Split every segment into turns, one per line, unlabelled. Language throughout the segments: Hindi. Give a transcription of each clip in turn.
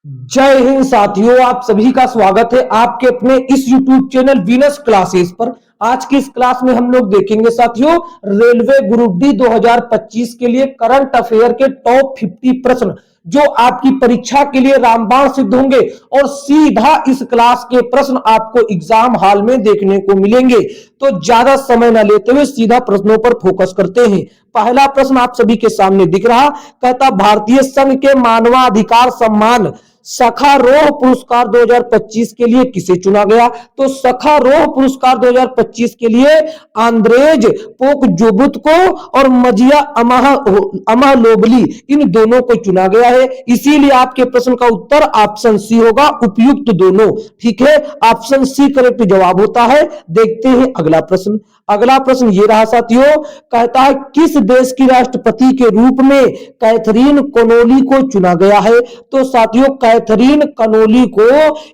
जय हिंद साथियों, आप सभी का स्वागत है आपके अपने इस YouTube चैनल वीनस क्लासेस पर। आज की इस क्लास में हम लोग देखेंगे साथियों रेलवे ग्रुप डी 2025 के लिए करंट अफेयर के टॉप 50 प्रश्न जो आपकी परीक्षा के लिए रामबाण सिद्ध होंगे और सीधा इस क्लास के प्रश्न आपको एग्जाम हॉल में देखने को मिलेंगे। तो ज्यादा समय न लेते हुए सीधा प्रश्नों पर फोकस करते हैं। पहला प्रश्न आप सभी के सामने दिख रहा, कहता भारतीय संघ के मानवाधिकार सम्मान सखारोह पुरस्कार 2025 के लिए किसे चुना गया? तो सखारोह पुरस्कार 2025 के लिए आंद्रेज पोकजोबुत को और मजिया अमालोबली इन दोनों को चुना गया है। इसीलिए आपके प्रश्न का उत्तर ऑप्शन सी होगा, उपयुक्त दोनों। ठीक है, ऑप्शन सी करेक्ट जवाब होता है। देखते हैं अगला प्रश्न। अगला प्रश्न ये रहा साथियों, कहता है किस देश की राष्ट्रपति के रूप में कैथरीन कोनोली को चुना गया है? तो साथियों कैथरीन कनोली को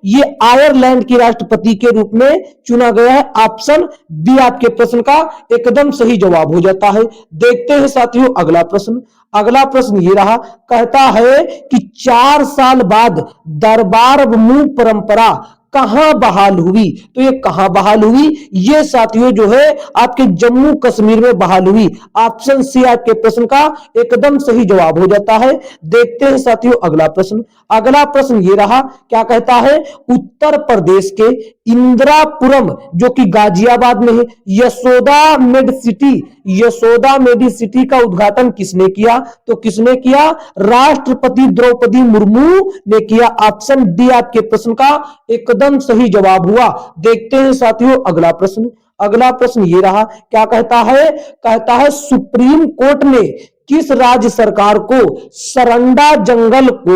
ये आयरलैंड की राष्ट्रपति के रूप में चुना गया है। ऑप्शन बी आपके प्रश्न का एकदम सही जवाब हो जाता है। देखते हैं साथियों अगला प्रश्न। अगला प्रश्न ये रहा, कहता है कि 4 साल बाद दरबार मूव परंपरा कहां बहाल हुई? तो ये कहां बहाल हुई? ये साथियों जो है आपके जम्मू कश्मीर में बहाल हुई। ऑप्शन सी आपके प्रश्न का एकदम सही जवाब हो जाता है। देखते हैं साथियों अगला प्रश्न। अगला प्रश्न ये रहा, क्या कहता है उत्तर प्रदेश के इंदिरापुरम जो कि गाजियाबाद में है, यशोदा मेडिसिटी का उद्घाटन किसने किया? तो किसने किया? राष्ट्रपति द्रौपदी मुर्मू ने किया। ऑप्शन डी आपके प्रश्न का एकदम सही जवाब हुआ। देखते हैं साथियों अगला प्रश्न। अगला प्रश्न ये रहा, क्या कहता है? कहता है सुप्रीम कोर्ट ने किस राज्य सरकार को सरंडा जंगल को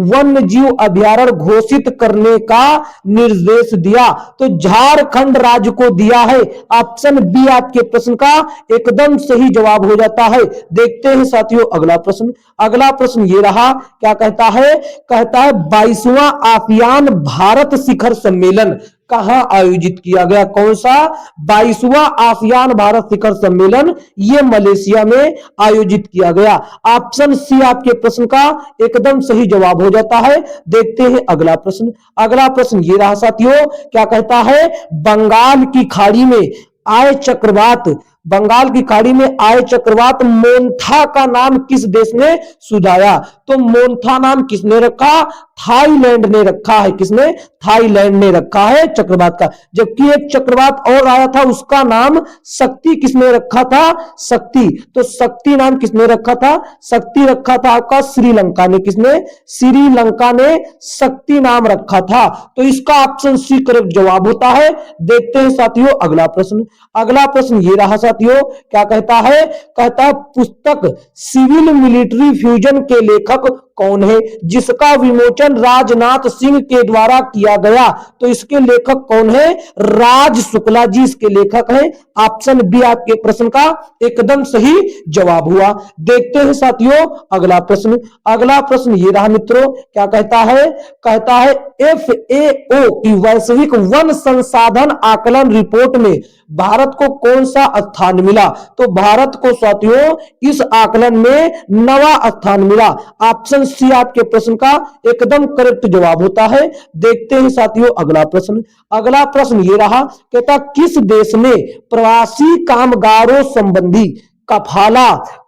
वन्य जीव अभयारण्य घोषित करने का निर्देश दिया? तो झारखंड राज्य को दिया है। ऑप्शन बी आपके प्रश्न का एकदम सही जवाब हो जाता है। देखते हैं साथियों अगला प्रश्न। अगला प्रश्न ये रहा, क्या कहता है? कहता है 22वां आसियान भारत शिखर सम्मेलन कहां आयोजित किया गया? कौन सा? 22वां आसियान भारत शिखर सम्मेलन ये मलेशिया में आयोजित किया गया। ऑप्शन सी आपके प्रश्न का एकदम सही जवाब हो जाता है। देखते हैं अगला प्रश्न। अगला प्रश्न ये रहा साथियों, क्या कहता है? बंगाल की खाड़ी में आए चक्रवात मोन्था का नाम किस देश ने सुझाया? तो मोन्था नाम किसने रखा? थाईलैंड ने रखा है। किसने? थाईलैंड ने रखा है चक्रवात का। जबकि एक चक्रवात और आया था उसका नाम शक्ति किसने रखा था? शक्ति। तो शक्ति नाम किसने रखा था? शक्ति रखा था आपका श्रीलंका ने। किसने? श्रीलंका ने शक्ति नाम रखा था। तो इसका ऑप्शन सी करेक्ट जवाब होता है। देखते हैं साथियों अगला प्रश्न। अगला प्रश्न ये रहा साथियों, क्या कहता है? कहता है पुस्तक सिविल मिलिट्री फ्यूजन के लेखक कौन है जिसका विमोचन राजनाथ सिंह के द्वारा किया गया? तो इसके लेखक कौन है? राज शुक्ला जी इसके लेखक हैं। ऑप्शन बी आपके प्रश्न का एकदम सही जवाब हुआ। देखते हैं साथियों अगला प्रश्न। अगला प्रश्न ये रहा मित्रों, क्या कहता है? कहता है FAO की वैश्विक वन संसाधन आकलन रिपोर्ट में भारत को कौन सा स्थान मिला? तो भारत को साथियों इस आकलन में 9वां स्थान मिला। ऑप्शन सी आपके प्रश्न का एकदम करेक्ट जवाब होता है। देखते हैं साथियों अगला प्रश्न। अगला प्रश्न ये रहा, कहता किस देश ने प्रवासी कामगारों संबंधी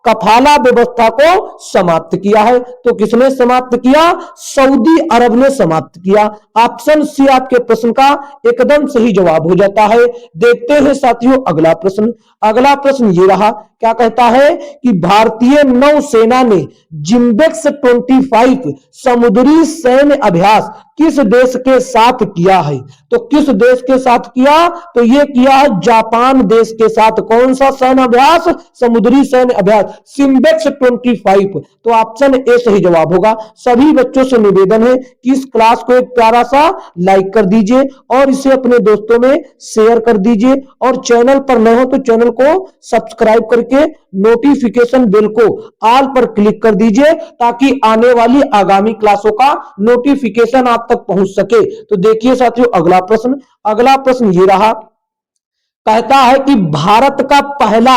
कफाला व्यवस्था को समाप्त किया है? तो किसने समाप्त किया? सऊदी अरब ने समाप्त किया। ऑप्शन सी आपके प्रश्न का एकदम सही जवाब हो जाता है। देखते हैं साथियों अगला प्रश्न। अगला प्रश्न ये रहा, क्या कहता है कि भारतीय नौसेना ने जिम्बेक्स 25 समुद्री सैन्य अभ्यास किस देश के साथ किया है? तो किस देश के साथ किया? तो ये किया है जापान देश के साथ। कौन सा सैन्य अभ्यास? समुद्री सैन्य अभ्यास सिम्बेक्स 25। तो ऑप्शन ए सही जवाब होगा। सभी बच्चों से निवेदन है कि इस क्लास को एक प्यारा सा लाइक कर दीजिए और इसे अपने दोस्तों में शेयर कर दीजिए और चैनल पर नए हो तो चैनल को सब्सक्राइब करके नोटिफिकेशन बेल को ऑल पर क्लिक कर दीजिए ताकि आने वाली आगामी क्लासों का नोटिफिकेशन आप तक पहुंच सके। तो देखिए साथियों अगला प्रश्न। अगला प्रश्न ये रहा, कहता है कि भारत का पहला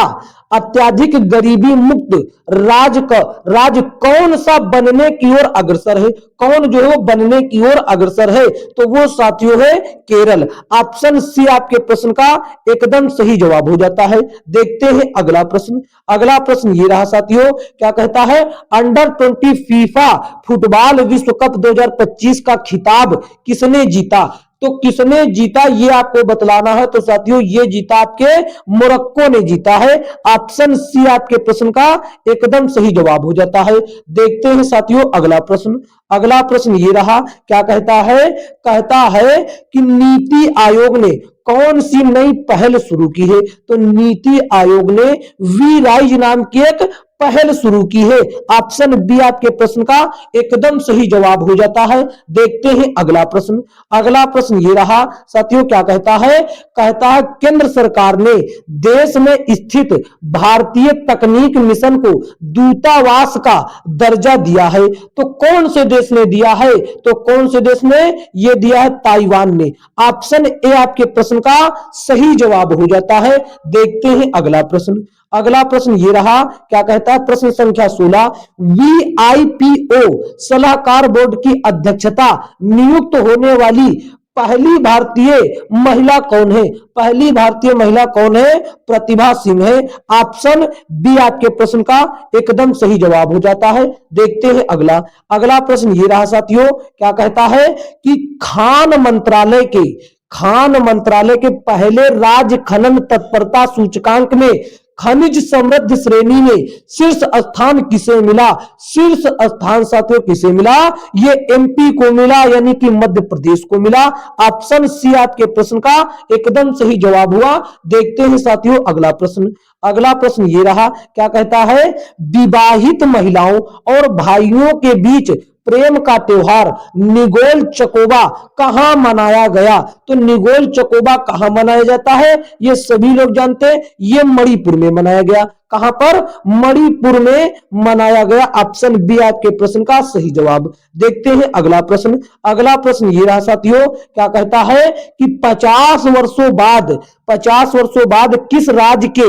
अत्यधिक गरीबी मुक्त राज्य कौन सा बनने की ओर अग्रसर है, कौन जो है वो बनने की ओर अग्रसर है, तो वो साथियों है केरल। ऑप्शन सी आपके प्रश्न का एकदम सही जवाब हो जाता है। देखते हैं अगला प्रश्न। अगला प्रश्न ये रहा साथियों, क्या कहता है, अंडर 20 फीफा फुटबॉल विश्व कप 2025 का खिताब किसने जीता। तो किसने जीता ये आपको बतलाना है। तो साथियों ये जीता आपके मोरक्को ने जीता है। ऑप्शन सी आपके प्रश्न का एकदम सही जवाब हो जाता है। देखते हैं साथियों अगला प्रश्न। अगला प्रश्न ये रहा, क्या कहता है कि नीति आयोग ने कौन सी नई पहल शुरू की है। तो नीति आयोग ने वी राइज नाम की एक पहल शुरू की है। ऑप्शन बी आपके प्रश्न का एकदम सही जवाब हो जाता है। देखते हैं अगला प्रश्न। अगला प्रश्न ये रहा साथियों, क्या कहता है, केंद्र सरकार ने देश में स्थित भारतीय तकनीक मिशन को दूतावास का दर्जा दिया है। तो कौन से देश ने दिया है, तो कौन से देश ने यह दिया है, ताइवान ने। ऑप्शन ए आपके प्रश्न का सही जवाब हो जाता है। देखते हैं अगला प्रश्न। अगला प्रश्न ये रहा, क्या कहता है, प्रश्न संख्या 16, वीआईपीओ सलाहकार बोर्ड की अध्यक्षता नियुक्त होने वाली पहली भारतीय महिला कौन है। पहली भारतीय महिला कौन है, प्रतिभा सिंह है। ऑप्शन बी आपके प्रश्न का एकदम सही जवाब हो जाता है। देखते हैं अगला प्रश्न ये रहा साथियों, क्या कहता है कि खान मंत्रालय के पहले राज्य खनन तत्परता सूचकांक में खनिज समृद्ध श्रेणी में शीर्ष स्थान किसे मिला। शीर्ष स्थान साथियों किसे मिला, ये एमपी को मिला, यानी कि मध्य प्रदेश को मिला। ऑप्शन सी आपके प्रश्न का एकदम सही जवाब हुआ। देखते हैं साथियों अगला प्रश्न। अगला प्रश्न ये रहा, क्या कहता है, विवाहित महिलाओं और भाइयों के बीच प्रेम का त्योहार निगोल चकोबा कहां मनाया गया। तो निगोल चकोबा कहां मनाया जाता है, ये सभी लोग जानते हैं, ये मणिपुर में मनाया गया। कहां पर, मणिपुर में मनाया गया। ऑप्शन बी आपके प्रश्न का सही जवाब। देखते हैं अगला प्रश्न। अगला प्रश्न ये रहा साथियों, क्या कहता है कि 50 वर्षों बाद किस राज्य के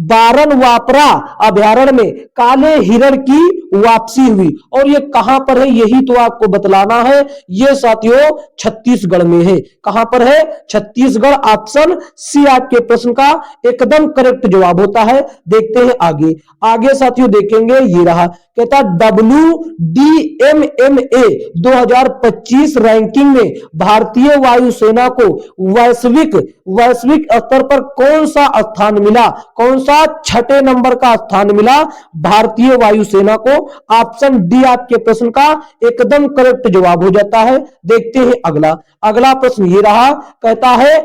बारनवापरा अभयारण्य में काले हिरण की वापसी हुई। और ये कहां पर है, यही तो आपको बतलाना है। ये साथियों छत्तीसगढ़ में है। कहां पर है, छत्तीसगढ़। ऑप्शन सी आपके प्रश्न का एकदम करेक्ट जवाब होता है। देखते हैं आगे साथियों देखेंगे, ये रहा, कहता WDMMA 2025 रैंकिंग में भारतीय वायुसेना को वैश्विक स्तर पर कौन सा स्थान मिला, कौन सा छठे नंबर का स्थान मिला भारतीय वायुसेना को। ऑप्शन डी आपके प्रश्न का एकदम करेक्ट जवाब हो जाता है। देखते हैं अगला प्रश्न ये रहा, कहता है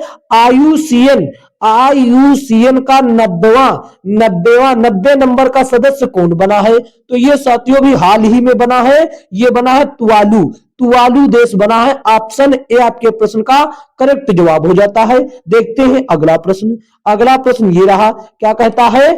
आईयूसीएन का 90 नंबर का सदस्य कौन बना है। तो ये साथियों भी हाल ही में बना है, ये बना है तुवालू देश बना है। ऑप्शन ए आपके प्रश्न का करेक्ट जवाब हो जाता है। देखते हैं अगला प्रश्न ये रहा, क्या कहता है,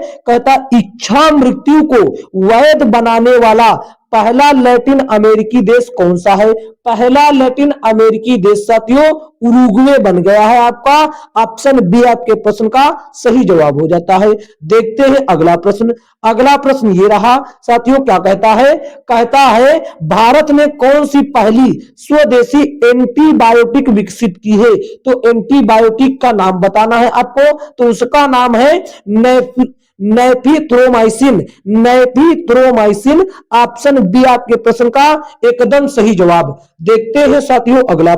इच्छा मृत्यु को वैध बनाने वाला पहला लैटिन अमेरिकी देश कौन सा है। पहला लैटिन अमेरिकी देश साथियों उरुग्वे बन गया है आपका। ऑप्शन बी आपके प्रश्न का सही जवाब हो जाता है। देखते हैं अगला प्रश्न ये रहा साथियों, क्या कहता है भारत ने कौन सी पहली स्वदेशी एंटीबायोटिक विकसित की है। तो एंटीबायोटिक का नाम बताना है आपको, तो उसका नाम है नेफिथ्रोमाइसिन। ऑप्शन बी आपके प्रश्न का एकदम सही जवाब। देखते हैं साथियों अगला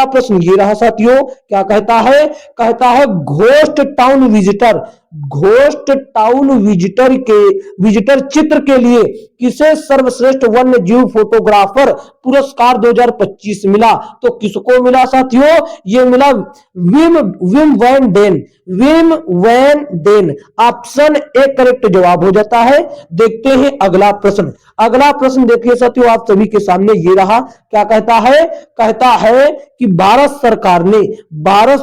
प्रश्न ये रहा साथियों, क्या कहता है घोस्ट टाउन विजिटर चित्र के लिए किसे सर्वश्रेष्ठ वन्य जीव फोटोग्राफर पुरस्कार 2025 मिला। तो किसको मिला साथियों, ये मिला विम वैन डेन। ऑप्शन ए करेक्ट जवाब हो जाता है। देखते हैं अगला प्रश्न देखिए साथियों आप सभी के सामने ये रहा, क्या कहता है कि भारत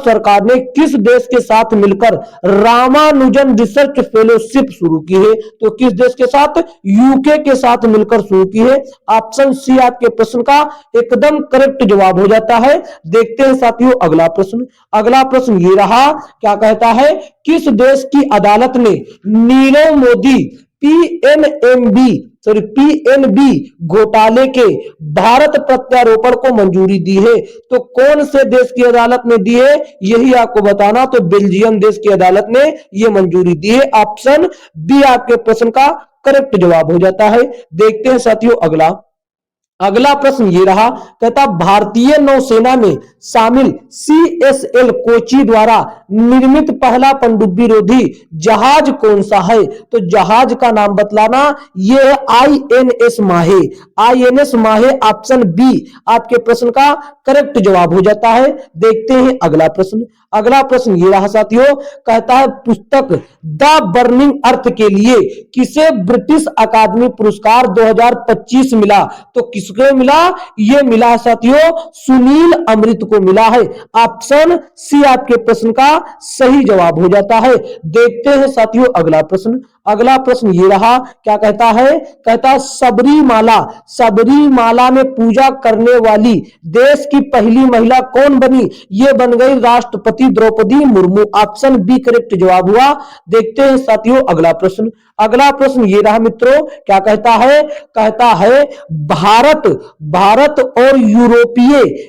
सरकार ने किस देश के साथ मिलकर रामानुजन रिसर्च फेलोशिप शुरू की है? तो किस देश के साथ? यूके के साथ मिलकर शुरू की है। ऑप्शन सी आपके प्रश्न का एकदम करेक्ट जवाब हो जाता है। देखते हैं साथियों अगला प्रश्न। अगला प्रश्न ये रहा, क्या कहता है, किस देश की अदालत ने नीरव मोदी पीएनबी घोटाले के भारत प्रत्यारोपण को मंजूरी दी है? तो कौन से देश की अदालत ने दी है, यही आपको बताना। तो बेल्जियम देश की अदालत ने यह मंजूरी दी है। ऑप्शन बी आपके प्रश्न का करेक्ट जवाब हो जाता है। देखते हैं साथियों अगला प्रश्न ये रहा, कहता भारतीय नौसेना में शामिल CSL कोची द्वारा निर्मित पहला पनडुब्बी रोधी जहाज कौन सा है? तो जहाज का नाम बतलाना। ये है INS माहे। INS माहे ऑप्शन बी आपके प्रश्न का करेक्ट जवाब हो जाता है। देखते हैं अगला प्रश्न। अगला प्रश्न ये रहा साथियों, कहता है पुस्तक द बर्निंग अर्थ के लिए किसे ब्रिटिश अकादमी पुरस्कार 2025 मिला? तो किसको मिला? ये मिला साथियों सुनील अमृत को मिला है। ऑप्शन सी आपके प्रश्न का सही जवाब हो जाता है। देखते हैं साथियों अगला प्रश्न। अगला प्रश्न ये रहा, क्या कहता है, कहता सबरीमाला में पूजा करने वाली देश की पहली महिला कौन बनी? ये बन गई राष्ट्रपति Draupadi Murmu. Option B correct जवाब हुआ। देखते हैं साथियों अगला प्रश्न। अगला प्रश्न ये रहा मित्रों, क्या कहता है भारत और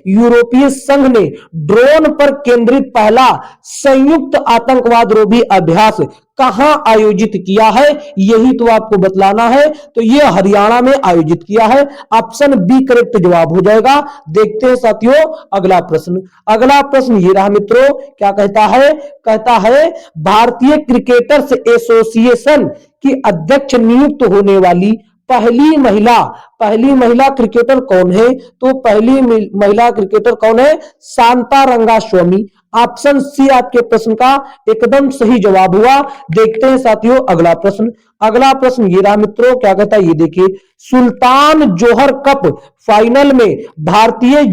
यूरोपीय संघ ने ड्रोन पर केंद्रित पहला संयुक्त आतंकवाद रोधी अभ्यास कहां आयोजित किया है? यही तो आपको बतलाना है। तो ये हरियाणा में आयोजित किया है। ऑप्शन बी करेक्ट जवाब हो जाएगा। देखते हैं साथियों अगला प्रश्न। अगला प्रश्न ये रहा मित्रों, क्या कहता है भारतीय क्रिकेटर्स एसोसिएशन की अध्यक्ष नियुक्त होने वाली पहली महिला क्रिकेटर कौन है? तो पहली महिला क्रिकेटर कौन है? शांता रंगास्वामी। ऑप्शन सी आपके प्रश्न का एकदम सही जवाब हुआ। देखते हैं साथियों अगला प्रश्न। अगला प्रश्न ये रहा मित्रों, क्या कहता है, ये देखिए, सुल्तान जोहर कप फाइनल में भारतीय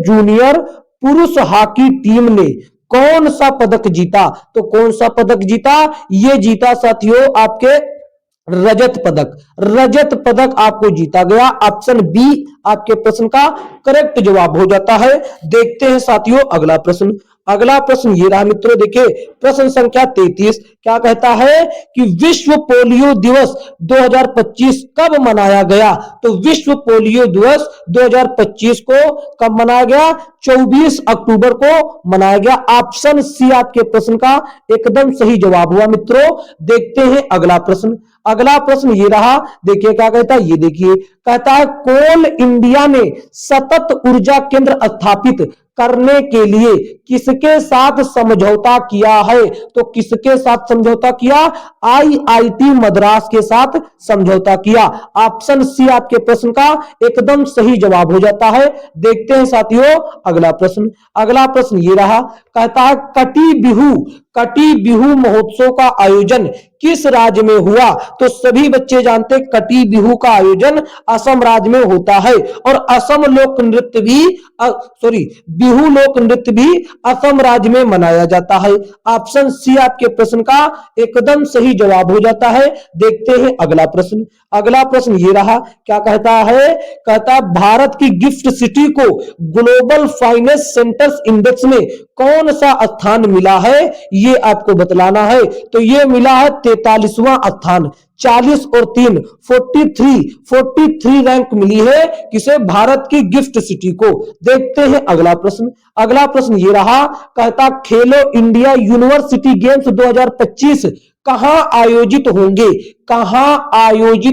जूनियर पुरुष हॉकी टीम ने कौन सा पदक जीता? तो कौन सा पदक जीता? ये जीता साथियों आपके रजत पदक आपको जीता गया। ऑप्शन बी आपके प्रश्न का करेक्ट जवाब हो जाता है। देखते हैं साथियों अगला प्रश्न। अगला प्रश्न ये रहा मित्रों, देखिए प्रश्न संख्या 33, क्या कहता है कि विश्व पोलियो दिवस 2025 कब मनाया गया? तो विश्व पोलियो दिवस 2025 को कब मनाया गया? 24 अक्टूबर को मनाया गया। ऑप्शन सी आपके प्रश्न का एकदम सही जवाब हुआ मित्रों। देखते हैं अगला प्रश्न। अगला प्रश्न ये रहा, देखिए क्या कहता है, ये देखिए, कहता है कोल इंडिया ने सतत ऊर्जा केंद्र स्थापित करने के लिए किसके साथ समझौता किया है? तो किसके साथ समझौता किया? IIT मद्रास के साथ समझौता किया। ऑप्शन सी आपके प्रश्न का एकदम सही जवाब हो जाता है। देखते हैं साथियों अगला प्रश्न। अगला प्रश्न ये रहा, कहता है कटी बिहू महोत्सव का आयोजन किस राज्य में हुआ? तो सभी बच्चे जानते हैं कटी बिहू का आयोजन असम राज्य में होता है और असम लोक नृत्य भी बिहू लोक नृत्य भी असम राज्य में मनाया जाता है। ऑप्शन सी आपके प्रश्न का एकदम सही जवाब हो जाता है। देखते हैं अगला प्रश्न। अगला प्रश्न ये रहा, क्या कहता है, भारत की गिफ्ट सिटी को ग्लोबल फाइनेंस सेंटर्स इंडेक्स में कौन सा स्थान मिला है? ये आपको बतलाना है। तो ये मिला है 43वां स्थान। 40 और 3 43 रैंक मिली है किसे? भारत की गिफ्ट सिटी को। देखते हैं अगला प्रश्न। अगला प्रश्न ये रहा, कहता खेलो इंडिया यूनिवर्सिटी गेम्स 2025 कहां आयोजित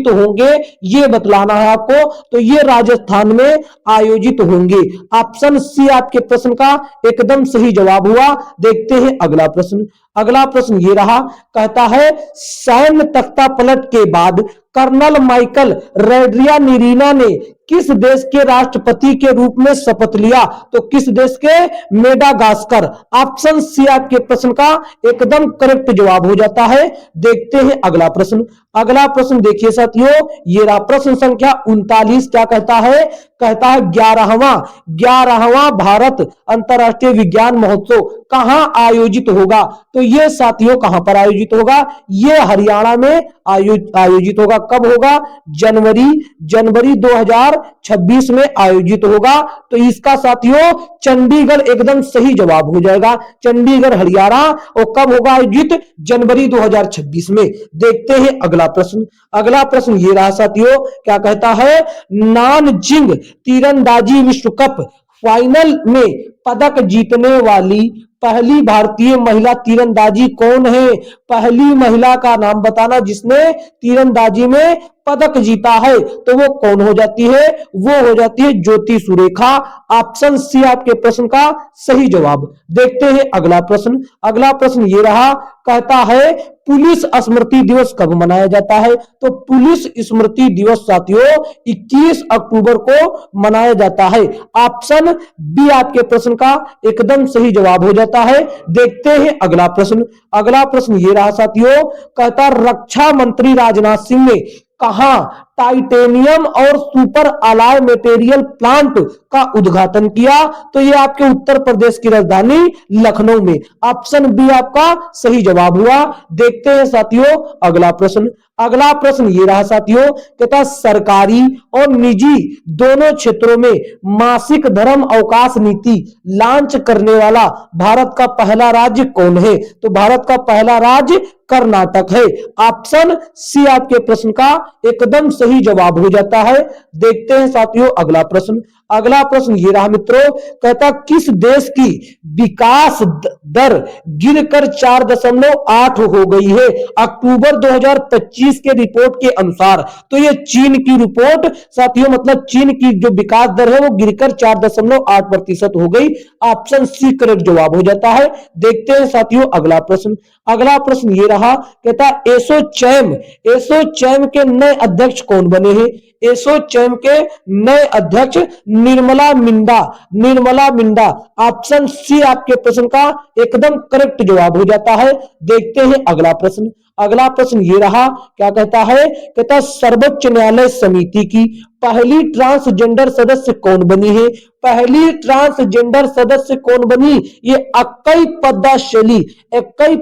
होंगे ये बतलाना है आपको। तो ये राजस्थान में आयोजित होंगे। ऑप्शन सी आपके प्रश्न का एकदम सही जवाब हुआ। देखते हैं अगला प्रश्न। अगला प्रश्न ये रहा, कहता है सैन्य तख्ता पलट के बाद कर्नल माइकल रेड्रियानिरीना ने किस देश के राष्ट्रपति के रूप में शपथ लिया? तो किस देश के? मेडागास्कर। ऑप्शन सी आपके प्रश्न का एकदम करेक्ट जवाब हो जाता है। देखते हैं अगला प्रश्न। अगला प्रश्न देखिए साथियों, ये रहा प्रश्न संख्या 39। क्या कहता है? कहता है 11वां भारत अंतर्राष्ट्रीय विज्ञान महोत्सव कहां आयोजित होगा? तो ये साथियों कहां पर आयोजित होगा? ये हरियाणा में आयोजित होगा। कब होगा? जनवरी 2026 में आयोजित होगा। तो इसका साथियों चंडीगढ़ एकदम सही जवाब हो जाएगा। चंडीगढ़ हरियाणा। और कब होगा आयोजित? जनवरी 2026 में। देखते हैं अगला प्रश्न। अगला प्रश्न ये रहा साथियों, क्या कहता है? नानजिंग तीरंदाजी विश्व कप फाइनल में पदक जीतने वाली पहली भारतीय महिला तीरंदाजी कौन है? पहली महिला का नाम बताना जिसने तीरंदाजी में पदक जीता है। तो वो कौन हो जाती है? वो हो जाती है ज्योति सुरेखा। ऑप्शन सी आपके प्रश्न का सही जवाब। देखते हैं अगला प्रश्न। अगला प्रश्न ये रहा, कहता है पुलिस स्मृति दिवस कब मनाया जाता है? तो पुलिस स्मृति दिवस साथियों 21 अक्टूबर को मनाया जाता है। ऑप्शन बी आपके प्रश्न का एकदम सही जवाब हो जाता है। देखते हैं अगला प्रश्न। अगला प्रश्न ये रहा साथियों, कहता रक्षा मंत्री राजनाथ सिंह ने कहां टाइटेनियम और सुपर अलॉय मटेरियल प्लांट का उद्घाटन किया? तो ये आपके उत्तर प्रदेश की राजधानी लखनऊ में। ऑप्शन बी आपका सही जवाब हुआ। देखते हैं साथियों अगला प्रश्न। अगला प्रश्न ये रहा साथियों, कहता सरकारी और निजी दोनों क्षेत्रों में मासिक धर्म अवकाश नीति लॉन्च करने वाला भारत का पहला राज्य कौन है? तो भारत का पहला राज्य कर्नाटक है। ऑप्शन सी आपके प्रश्न का एकदम सही जवाब हो जाता है। देखते हैं साथियों अगला प्रश्न। अगला प्रश्न ये रहा मित्रों, कहता किस देश की विकास दर गिरकर 4.8 हो गई है अक्टूबर 2025 के रिपोर्ट के अनुसार? तो ये चीन की रिपोर्ट साथियों, मतलब चीन की जो विकास दर है वो गिरकर 4.8% हो गई। ऑप्शन सी करेक्ट जवाब हो जाता है। देखते हैं साथियों अगला प्रश्न। अगला प्रश्न ये रहा, कहता एसोचैम के नए अध्यक्ष कौन बने हैं? एसोचैम के नए अध्यक्ष निर्मला मिंडा। ऑप्शन सी आपके प्रश्न का एकदम करेक्ट जवाब हो जाता है। देखते हैं अगला प्रश्न। अगला प्रश्न ये रहा, क्या कहता है? कहता सर्वोच्च न्यायालय समिति की पहली ट्रांसजेंडर सदस्य कौन बनी है? पहली ट्रांसजेंडर सदस्य कौन बनी? ये अक्कई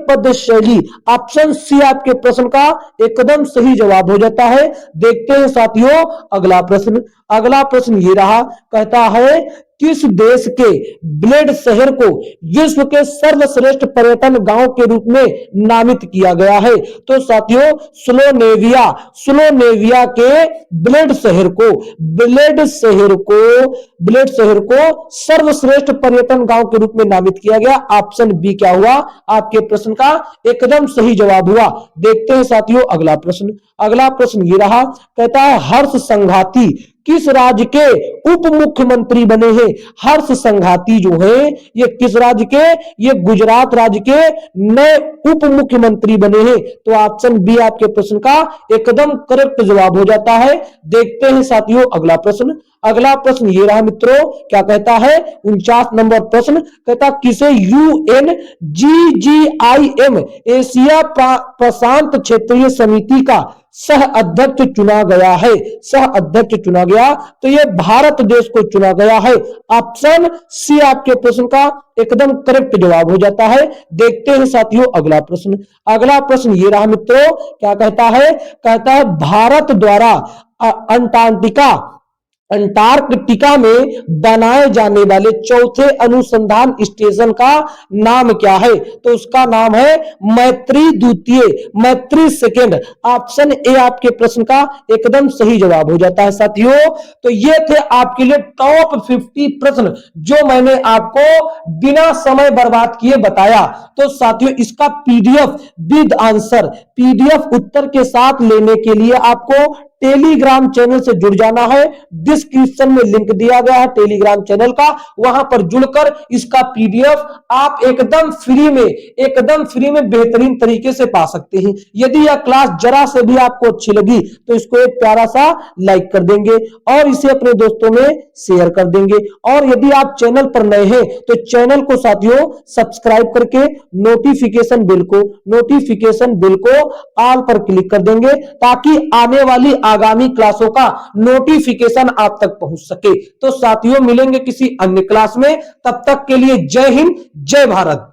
पद्मशैली। ऑप्शन सी आपके प्रश्न का एकदम सही जवाब हो जाता है। देखते हैं साथियों अगला प्रश्न। अगला प्रश्न ये रहा, कहता है किस देश के ब्लेड शहर को विश्व के सर्वश्रेष्ठ पर्यटन गांव के रूप में नामित किया गया है? तो साथियों स्लोवेनिया के ब्लेड शहर को सर्वश्रेष्ठ पर्यटन गांव के रूप में नामित किया गया। ऑप्शन बी क्या हुआ? आपके प्रश्न का एकदम सही जवाब हुआ। देखते हैं साथियों अगला प्रश्न। अगला प्रश्न ये रहा, कहता है हर्ष संघाती किस राज्य के उप मुख्यमंत्री बने हैं? हर्ष संघाती जो है ये किस राज्य के? ये गुजरात राज्य के नए उप मुख्यमंत्री बने हैं। तो ऑप्शन बी आपके प्रश्न का एकदम करेक्ट जवाब हो जाता है। देखते हैं साथियों अगला प्रश्न। अगला प्रश्न ये रहा मित्रों, क्या कहता है? 49 नंबर प्रश्न, कहता किसे UNGGIM एशिया प्रशांत क्षेत्रीय समिति का सह अध्यक्ष चुना गया है? तो ये भारत देश को चुना गया है। ऑप्शन सी आपके प्रश्न का एकदम करेक्ट जवाब हो जाता है। देखते हैं साथियों अगला प्रश्न। अगला प्रश्न ये रहा मित्रों, क्या कहता है? कहता है भारत द्वारा अंटार्कटिका में बनाए जाने वाले चौथे अनुसंधान स्टेशन का नाम क्या है? तो उसका नाम है मैत्री सेकेंड। ऑप्शन ए आपके प्रश्न का एकदम सही जवाब हो जाता है साथियों। तो ये थे आपके लिए टॉप 50 प्रश्न जो मैंने आपको बिना समय बर्बाद किए बताया। तो साथियों इसका PDF विद आंसर, PDF उत्तर के साथ लेने के लिए आपको टेलीग्राम चैनल से जुड़ जाना है। डिस्क्रिप्शन में लिंक दिया गया है टेलीग्राम चैनल का, वहां पर जुड़कर इसका पीडीएफ आप एकदम फ्री में बेहतरीन तरीके से पा सकते हैं। यदि यह क्लास जरा से भी आपको अच्छी लगी तो इसको एक प्यारा सा लाइक कर देंगे और इसे अपने दोस्तों में शेयर कर देंगे। और यदि आप चैनल पर नए हैं तो चैनल को साथियों सब्सक्राइब करके नोटिफिकेशन बिल को ऑल पर क्लिक कर देंगे ताकि आने वाली आगामी क्लासों का नोटिफिकेशन आप तक पहुंच सके। तो साथियों मिलेंगे किसी अन्य क्लास में, तब तक के लिए जय हिंद, जय भारत।